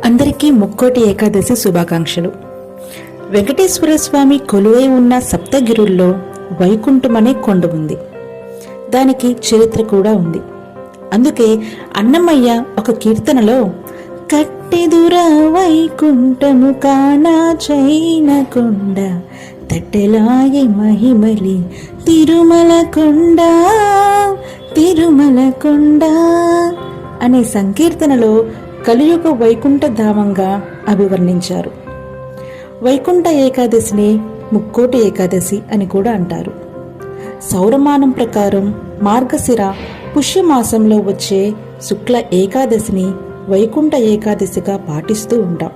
అందరికీ ముక్కోటి ఏకాదశి శుభాకాంక్షలు. వెంకటేశ్వర స్వామి కొలువై ఉన్న సప్తగిరుల్లో వైకుంఠం అనే కొండ ఉంది. దానికి చరిత్ర కూడా ఉంది. అందుకే అన్నమయ్య ఒక కీర్తనలో కట్టెదురా వైకుంఠము కానా చైన కొండ తట్టెలాయి మహిమలి తిరుమల కొండ తిరుమల కొండ అనే సంకీర్తనలో కలియుగ వైకుంఠ ధామంగా అభివర్ణించారు. వైకుంఠ ఏకాదశిని ముక్కోటి ఏకాదశి అని కూడా అంటారు. సౌరమానం ప్రకారం మార్గశిర పుష్యమాసంలో వచ్చే శుక్ల ఏకాదశిని వైకుంఠ ఏకాదశిగా పాటిస్తూ ఉంటాం.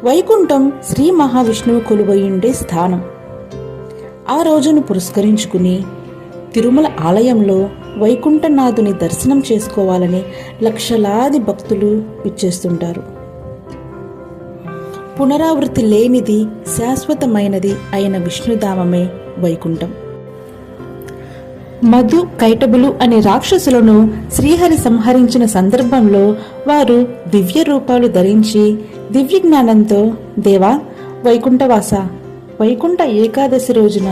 వైకుంఠం శ్రీ మహావిష్ణువు కొలువయుండే స్థానం. ఆ రోజును పురస్కరించుకుని తిరుమల ఆలయంలో వైకుంఠనాథుని దర్శనం చేసుకోవాలని లక్షలాది భక్తులు ఇచ్చేస్తుంటారు. పునరావృతి లేనిది శాశ్వతమైనది అయిన విష్ణుధామమే వైకుంఠం. మధు కైటబులు అనే రాక్షసులను శ్రీహరి సంహరించిన సందర్భంలో వారు దివ్య రూపాలు ధరించి దివ్య జ్ఞానంతో దేవా వైకుంఠవాస, వైకుంఠ ఏకాదశి రోజున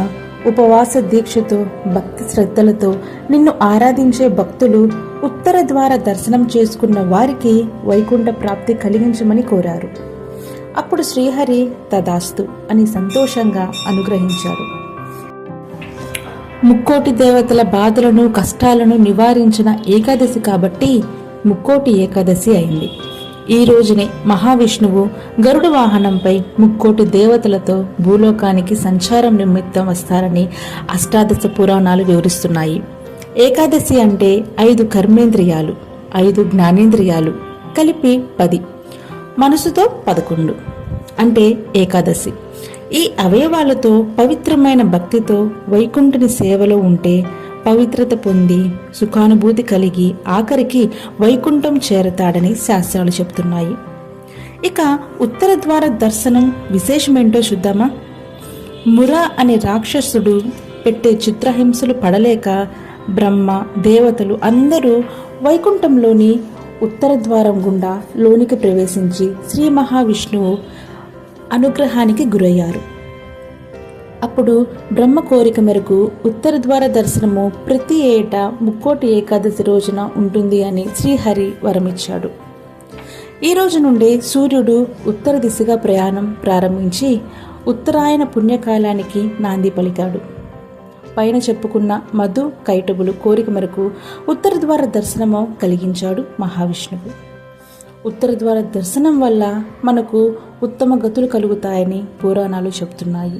ఉపవాస దీక్షతో భక్తి శ్రద్ధలతో నిన్ను ఆరాధించే భక్తులు ఉత్తర ద్వార దర్శనం చేసుకున్న వారికి వైకుంఠ ప్రాప్తి కలిగించమని కోరారు. అప్పుడు శ్రీహరి తదాస్తు అని సంతోషంగా అనుగ్రహించాడు. ముక్కోటి దేవతల బాధలను కష్టాలను నివారించిన ఏకాదశి కాబట్టి ముక్కోటి ఏకాదశి అయింది. ఈ రోజునే మహావిష్ణువు గరుడ వాహనంపై ముక్కోటి దేవతలతో భూలోకానికి సంచారం నిమిత్తం వస్తారని అష్టాదశ పురాణాలు వివరిస్తున్నాయి. ఏకాదశి అంటే 5 కర్మేంద్రియాలు, 5 జ్ఞానేంద్రియాలు కలిపి 10, మనసుతో 11 అంటే ఏకాదశి. ఈ అవయవాలతో పవిత్రమైన భక్తితో వైకుంఠుని సేవలో ఉంటే పవిత్రత పొంది సుఖానుభూతి కలిగి ఆఖరికి వైకుంఠం చేరతాడని శాస్త్రాలు చెప్తున్నాయి. ఇక ఉత్తర ద్వార దర్శనం విశేషమేంటో చూద్దామా? మురా అనే రాక్షసుడు పెట్టే చిత్రహింసలు పడలేక బ్రహ్మ దేవతలు అందరూ వైకుంఠంలోని ఉత్తర ద్వారం గుండా లోనికి ప్రవేశించి శ్రీ మహావిష్ణువు అనుగ్రహానికి గురయ్యారు. అప్పుడు బ్రహ్మ కోరిక మేరకు ఉత్తర ద్వార దర్శనము ప్రతి ఏటా ముక్కోటి ఏకాదశి రోజున ఉంటుంది అని శ్రీహరి వరమిచ్చాడు. ఈ రోజు నుండి సూర్యుడు ఉత్తర దిశగా ప్రయాణం ప్రారంభించి ఉత్తరాయణ పుణ్యకాలానికి నాంది పలికాడు. పైన చెప్పుకున్న మధు కైటబులు కోరిక మేరకు ఉత్తర ద్వార దర్శనము కలిగించాడు మహావిష్ణువు. ఉత్తర ద్వార దర్శనం వల్ల మనకు ఉత్తమ గతులు కలుగుతాయని పురాణాలు చెబుతున్నాయి.